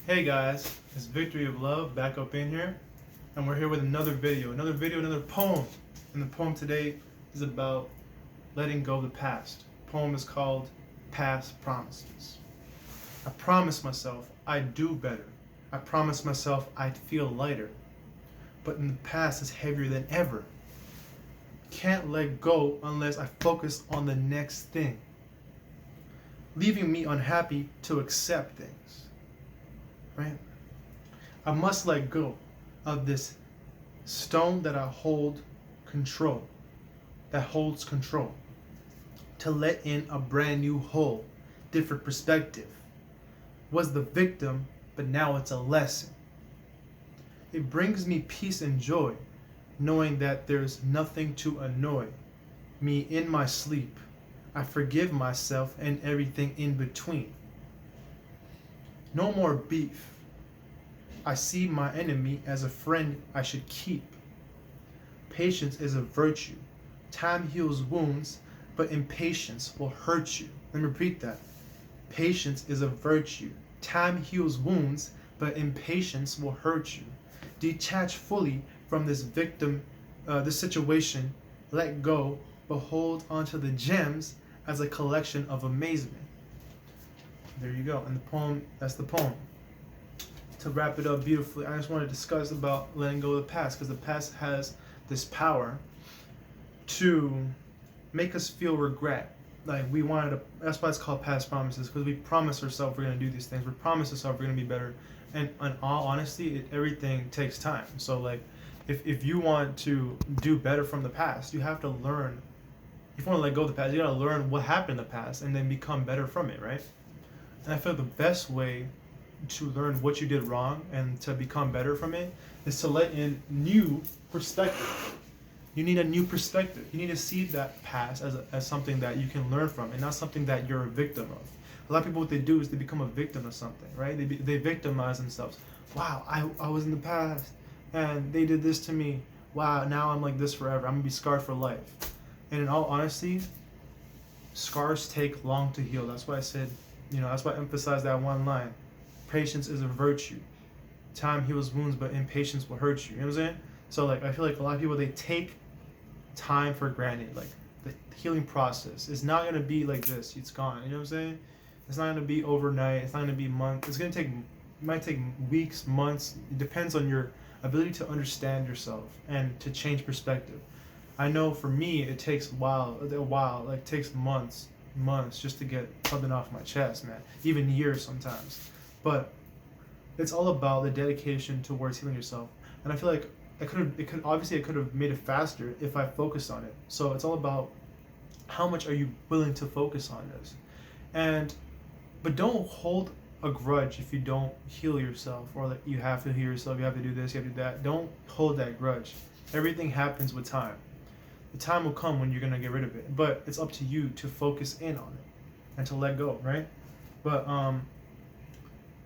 Hey guys, it's Victory of Love back up in here, and we're here with another video, another poem. And the poem today is about letting go of the past. The poem is called Past Promises. I promised myself I'd do better. I promised myself I'd feel lighter. But in the past is heavier than ever. Can't let go unless I focus on the next thing, leaving me unhappy to accept things. Right? I must let go of this stone that I hold control, that holds control, to let in a brand new whole, different perspective. Was the victim, but now it's a lesson. It brings me peace and joy, knowing that there's nothing to annoy me in my sleep. I forgive myself and everything in between. No more beef. I see my enemy as a friend I should keep. Patience is a virtue. Time heals wounds, but impatience will hurt you. Let me repeat that. Patience is a virtue. Time heals wounds, but impatience will hurt you. Detach fully from this situation. Let go, but hold onto the gems as a collection of amazement. There you go. And the poem, that's the poem. To wrap it up beautifully, I just want to discuss about letting go of the past, because the past has this power to make us feel regret. Like we wanted to, that's why it's called past promises, because we promise ourselves we're going to do these things. We promise ourselves we're going to be better. And in all honesty, everything takes time. So like, if you want to do better from the past, you have to learn. If you want to let go of the past, you got to learn what happened in the past and then become better from it, right? And I feel the best way to learn what you did wrong and to become better from it is to let in new perspective. You need a new perspective. You need to see that past as something that you can learn from and not something that you're a victim of. A lot of people, what they do is they become a victim of something, right? They victimize themselves. Wow, I was in the past and they did this to me. Wow, now I'm like this forever. I'm gonna be scarred for life. And in all honesty, scars take long to heal. That's why I said, that's why I emphasized that one line. Patience is a virtue. Time heals wounds, but impatience will hurt you. You know what I'm saying? So like, I feel like a lot of people, they take time for granted. Like the healing process is not gonna be like this. It's gone. You know what I'm saying? It's not gonna be overnight. It's not gonna be months. It might take weeks, months. It depends on your ability to understand yourself and to change perspective. I know for me, it takes a while. Like it takes months just to get something off my chest, man. Even years sometimes. But it's all about the dedication towards healing yourself. And I feel like I could have made it faster if I focused on it. So it's all about how much are you willing to focus on this. But don't hold a grudge if you don't heal yourself, or that you have to heal yourself, you have to do this, you have to do that. Don't hold that grudge. Everything happens with time. The time will come when you're gonna get rid of it. But it's up to you to focus in on it and to let go, right? But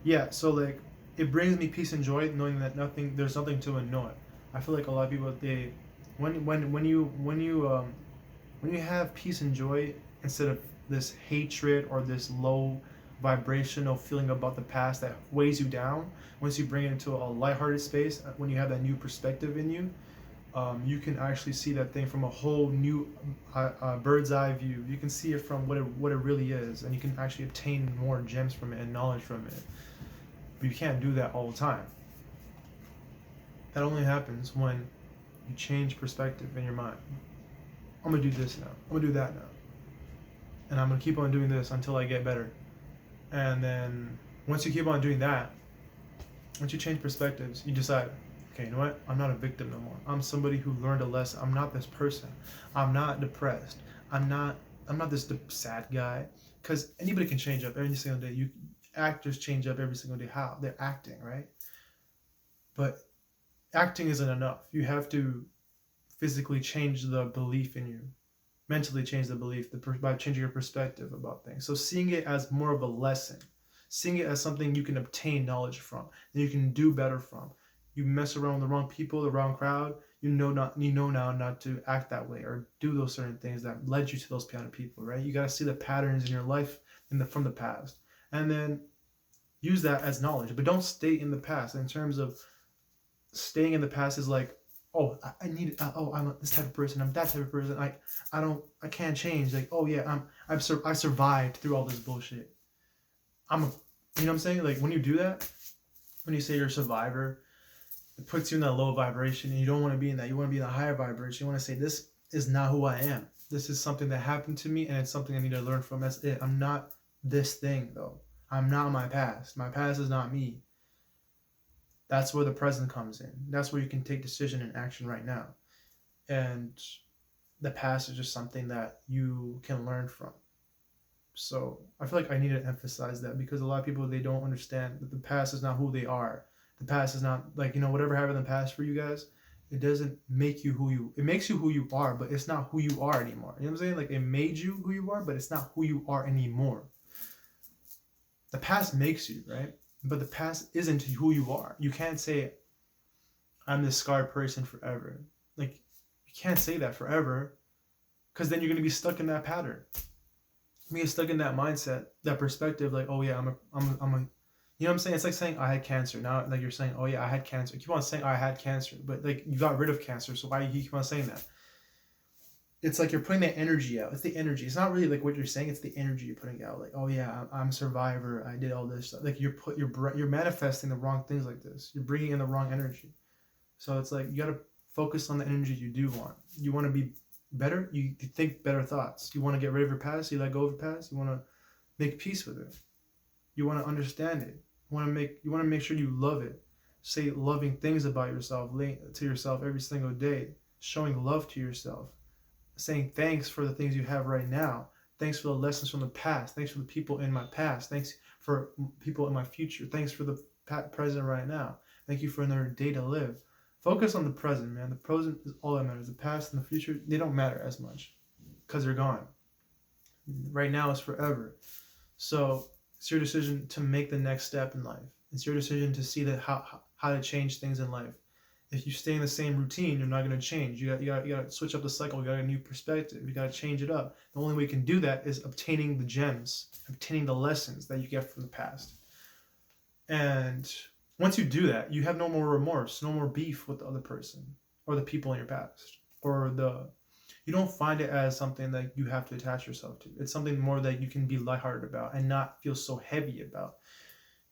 yeah, so like it brings me peace and joy knowing that there's nothing to annoy. I feel like a lot of people, they when you have peace and joy instead of this hatred or this low vibrational feeling about the past that weighs you down, once you bring it into a lighthearted space, when you have that new perspective in you, you can actually see that thing from a whole new bird's eye view. You can see it from what it really is, and you can actually obtain more gems from it and knowledge from it. But you can't do that all the time. That only happens when you change perspective in your mind. I'm gonna do this now. I'm gonna do that now. And I'm gonna keep on doing this until I get better. And then once you keep on doing that, once you change perspectives, you decide, okay, you know what? I'm not a victim no more. I'm somebody who learned a lesson. I'm not this person. I'm not depressed. I'm not this sad guy. Because anybody can change up every single day. Actors change up every single day. How? They're acting, right? But acting isn't enough. You have to physically change the belief in you, mentally change the belief by changing your perspective about things. So seeing it as more of a lesson, seeing it as something you can obtain knowledge from, and you can do better from. You mess around with the wrong people, the wrong crowd, you know now not to act that way or do those certain things that led you to those kind of people, right? You got to see the patterns in your life from the past, and then use that as knowledge, but don't stay in the past. In terms of staying in the past is like, oh, I need, oh, I'm this type of person, I'm that type of person, I can't change. Like, oh yeah, I survived through all this bullshit. You know what I'm saying? Like when you do that, when you say you're a survivor, it puts you in that low vibration, and you don't want to be in that. You want to be in a higher vibration. You want to say, this is not who I am. This is something that happened to me, and it's something I need to learn from. That's it. I'm not this thing, though. I'm not my past. My past is not me. That's where the present comes in. That's where you can take decision and action right now. And the past is just something that you can learn from. So I feel like I need to emphasize that, because a lot of people, they don't understand that the past is not who they are. The past is not, like, whatever happened in the past for you guys, it doesn't make you it makes you who you are, but it's not who you are anymore. You know what I'm saying? Like, it made you who you are, but it's not who you are anymore. The past makes you, right? But the past isn't who you are. You can't say, I'm this scarred person forever. Like, you can't say that forever, because then you're going to be stuck in that pattern. You get stuck in that mindset, that perspective, like, oh yeah, I'm a, you know what I'm saying? It's like saying I had cancer. Now, like, you're saying, oh yeah, I had cancer. You keep on saying I had cancer, but like, you got rid of cancer, so why do you keep on saying that? It's like you're putting that energy out. It's the energy. It's not really like what you're saying. It's the energy you're putting out. Like, oh yeah, I'm a survivor. I did all this stuff. Like, you're manifesting the wrong things like this. You're bringing in the wrong energy. So it's like, you gotta focus on the energy you do want. You want to be better. You think better thoughts. You want to get rid of your past. You let go of your past. You want to make peace with it. You want to understand it. You want to make sure you love it. Say loving things about yourself to yourself every single day. Showing love to yourself. Saying thanks for the things you have right now. Thanks for the lessons from the past. Thanks for the people in my past. Thanks for people in my future. Thanks for the present right now. Thank you for another day to live. Focus on the present, man. The present is all that matters. The past and the future, they don't matter as much, because they're gone. Right now is forever. So it's your decision to make the next step in life. It's your decision to see that how to change things in life. If you stay in the same routine, you're not going to change. You got to switch up the cycle. You got a new perspective. You got to change it up. The only way you can do that is obtaining the gems, obtaining the lessons that you get from the past. And once you do that, you have no more remorse, no more beef with the other person or the people in your past, you don't find it as something that you have to attach yourself to. It's something more that you can be lighthearted about and not feel so heavy about.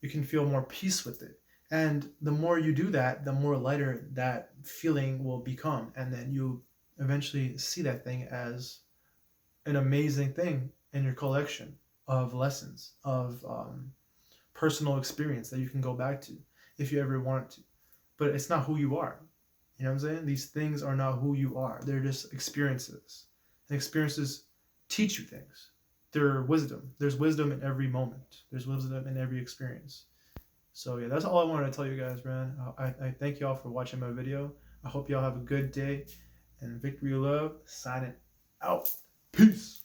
You can feel more peace with it. And the more you do that, the more lighter that feeling will become. And then you eventually see that thing as an amazing thing in your collection of lessons, of personal experience that you can go back to if you ever want to. But it's not who you are. You know what I'm saying? These things are not who you are. They're just experiences. And experiences teach you things. They're wisdom. There's wisdom in every moment. There's wisdom in every experience. So yeah, that's all I wanted to tell you guys, man. I thank y'all for watching my video. I hope y'all have a good day. And Victory Love, signing out. Peace.